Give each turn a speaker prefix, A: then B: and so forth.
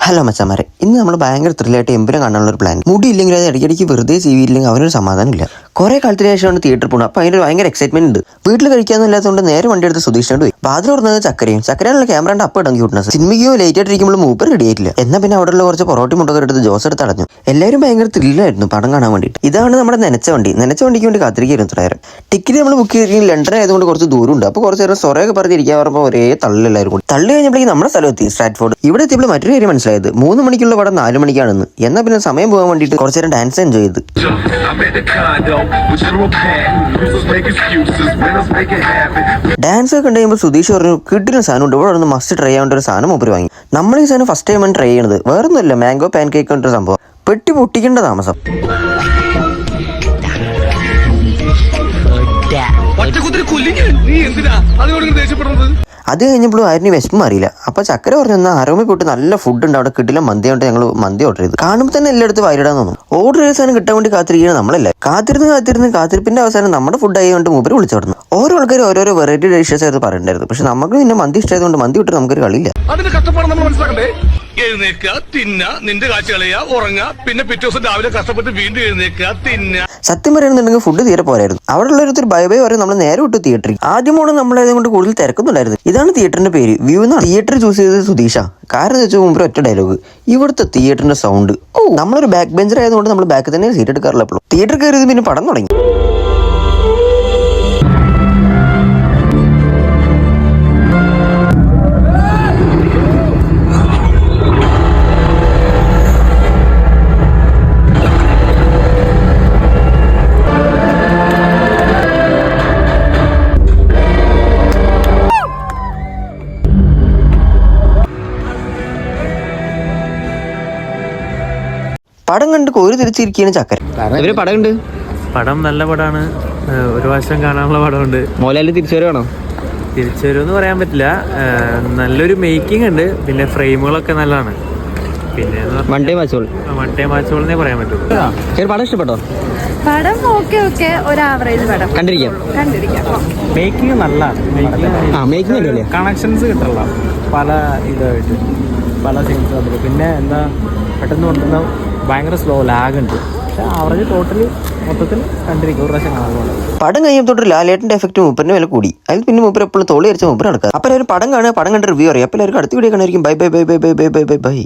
A: Hello മച്ചാമാരെ, ഇന്ന് നമ്മൾ ഭയങ്കര ത്രില്ലായിട്ട് എമ്പുരം കാണാനുള്ള ഒരു പ്ലാൻ. മുടി ഇല്ലെങ്കിൽ അത് ഇടയ്ക്കിടയ്ക്ക് വെറുതെ ജീവിയില്ലെങ്കിൽ അവനൊരു സമാധാനമില്ല. കുറെ കാലത്തിന് ശേഷമാണ് തിയേറ്ററിൽ പോകുന്നത്. അപ്പോൾ അതിന് ഭയങ്കര എക്സൈറ്റ്മെന്റ് ഉണ്ട്. വീട്ടിൽ കഴിക്കാന്നില്ലാത്തതുകൊണ്ട് നേരെ വണ്ടി എടുത്ത് സുധീഷിനോട് പോയി. ബാദ്ര പറഞ്ഞത് ചക്കരയുള്ള ക്യാമറയുടെ അപ്പം ഇടങ്ങി വിട്ടണത്. സിനിമയ്ക്കോ ലേറ്റ് ആയിട്ടിരിക്കുമ്പോൾ മൂപ്പർ റെഡി ആയിട്ടില്ല. എന്നാൽ പിന്നെ അവിടെയുള്ള കുറച്ച് പൊറോട്ടി മുട്ടൊക്കെ എടുത്ത് ജോസ് എടുത്ത് അടഞ്ഞു. എല്ലാവരും ഭയങ്കര ത്രില്ലായിരുന്നു പടം കാണാൻ വേണ്ടിയിട്ട്. ഇതാണ് നമ്മുടെ നനച്ച വണ്ടിക്ക് വേണ്ടി കാത്തിരിക്കുന്നു നേരം. ടിക്കറ്റ് നമ്മൾ ബുക്ക് ചെയ്തിരിക്കും. ലണ്ടൻ ആയതുകൊണ്ട് കുറച്ച് ദൂരമുണ്ട്. അപ്പോൾ കുറച്ച് നേരം സൊറയൊക്കെ പറഞ്ഞിരിക്കാൻ പറഞ്ഞപ്പോൾ ഒരേ തള്ളെല്ലാവരും കൂടി. തള്ളി കഴിഞ്ഞപ്പോഴേക്കും നമ്മുടെ സ്ഥലമെത്തി സ്ട്രാറ്റ്ഫോർഡ്. ഇവിടെ എത്തിയപ്പോൾ മറ്റൊരു കാര്യം മനസ്സിലായത് 3 മണിക്കുള്ള പടം 4 മണിക്കാണെന്ന്. എന്നാൽ പിന്നെ സമയം പോകാൻ വേണ്ടിയിട്ട് കുറച്ച് നേരം ഡാൻസ് എൻജോയ് ചെയ്ത്. ഡാൻസ് ഒക്കെ കഴിയുമ്പോൾ സുധീഷ് പറഞ്ഞു കിട്ടിയ സാധനം ഉണ്ട്, ഇവിടെ ഒന്ന് മസ്റ്റ് ട്രൈ ആവേണ്ട ഒരു സാധനം മൂപ്പര് വാങ്ങി. നമ്മൾ ഈ സാധനം ഫസ്റ്റ് ടൈമാണ് ട്രൈ ചെയ്യണത്. വേറൊന്നുമില്ല, മാംഗോ പാൻ കേക്ക് ഒരു സംഭവം. പെട്ടി പൊട്ടിക്കേണ്ട താമസം. അത് കഴിഞ്ഞപ്പോഴും ആരും വിശപ്പ് മാറിയില്ല. അപ്പൊ ചക്കര പറഞ്ഞു അരമി പോയിട്ട് നല്ല ഫുഡ് ഉണ്ട് അവിടെ, കിട്ടില്ല മന്തി കൊണ്ട് ഞങ്ങൾ മന്തി ഓർഡർ ചെയ്തു. കാണുമ്പോൾ തന്നെ എല്ലായിടത്തും വൈരിടാൻ തോന്നും. ഓർഡർ ചെയ്ത സാധനം കിട്ടാൻ വേണ്ടി കാത്തിരിക്കുകയാണ് നമ്മളല്ലേ. കാത്തിരിപ്പിന്റെ അവസാനം നമ്മുടെ ഫുഡ് ആയതുകൊണ്ട് മൂപ്പര് വിളിച്ചു പറഞ്ഞു. ഓരോ ആൾക്കാർ ഓരോരോ വെറൈറ്റി ഡിഷസ് ആയിരുന്നു പറയണ്ടായിരുന്നു. പക്ഷെ നമുക്ക് പിന്നെ മന്തി ഇഷ്ടമായതുകൊണ്ട് മന്തി വിട്ട് നമുക്കൊരു കളിയില്ല.
B: എഴുന്നേക്കുക, തിന്ന, നിന്റെ കാഴ്ച കളയുക, ഉറങ്ങുക, പിന്നെ പിറ്റേ ദിവസം രാവിലെ കഷ്ടപ്പെട്ട് വീണ്ടും എഴുന്നേക്കുക, തിന്ന.
A: സത്യം പറയുന്നുണ്ടെങ്കിൽ ഫുഡ് തീരെ പോരായിരുന്നു. അവിടെ ഉള്ളൊരു ബൈ പറയും നമ്മൾ നേരെ വിട്ടു തിയേറ്ററിൽ. ആദ്യമോട് നമ്മളായത് കൊണ്ട് കൂടുതൽ തിരക്കുന്നുണ്ടായിരുന്നു. ഇതാണ് തിയേറ്ററിന്റെ പേര്, വ്യൂ എന്നാണ്. തിയേറ്റർ ചൂസ് ചെയ്തത് സുധീഷ. കാരണം എന്ന് വെച്ചാൽ മുമ്പ് ഒറ്റ ഡയലോഗ്, ഇവിടുത്തെ തിയേറ്ററിന്റെ സൗണ്ട്. നമ്മളൊരു ബാക്ക് ബെഞ്ചർ ആയതുകൊണ്ട് നമ്മൾ ബാക്ക് തന്നെ സീറ്റ് എടുക്കാറില്ല. എപ്പോഴും തിയേറ്റർ കയറിയത് പിന്നെ പടം തുടങ്ങി. പടം കണ്ട് കോരി തിരിച്ചിരിക്കുകയാണ് ചക്കര.
C: പടം നല്ല പടമാണ്. ഒരു വർഷം കാണാനുള്ള പടമുണ്ട്.
A: മോഹൻലാൽ തിരിച്ചു വരുവാണോ?
C: തിരിച്ചു വരുമെന്ന് പറയാൻ പറ്റില്ല. നല്ലൊരു മേക്കിംഗ് ഉണ്ട്. പിന്നെ ഫ്രെയിമുകളൊക്കെ നല്ലതാണ്. പിന്നെ വൺ ടൈം വാച്ചോൾ എന്നേ പറയാൻ പറ്റുള്ളൂ.
A: പടം ഇഷ്ടപ്പെട്ടോ?
D: പടം ഓക്കെ ഒരു ആവറേജ് പടം.
A: കണ്ടിരിക്കാം.
C: മേക്കിംഗ് നല്ലതാണ്. കണക്ഷൻസ് കിട്ടില്ല പല ഇതായിട്ട്, പല സീൻസ് അതിൽ. പിന്നെ എന്താ പെട്ടെന്ന് കൊണ്ടുവന്ന ഭയങ്കര സ്ലോ ലാഗ് ഉണ്ട്. പക്ഷെ ആവറേജ് ടോട്ടലി മൊത്തത്തിൽ കണ്ടിരിക്കും. ഒരു പ്രാവശ്യം കാണുന്നുണ്ട്.
A: പടം കഴിയുമ്പോൾ ലാലേട്ടന്റെ എഫക്റ്റ് മൂപ്പറിന് വില കൂടി. അതിൽ പിന്നെ മൂപ്പർ എപ്പോഴും തോളി അരിച്ച മൂപ്പർ നടക്കുക. അപ്പോൾ എല്ലാവരും പടം കാണുക, പടം കണ്ട് റിവ്യൂ അറിയാം. അപ്പോൾ എല്ലാവർക്കും അടുത്ത വീഡിയോ കാണായിരിക്കും. ബൈ.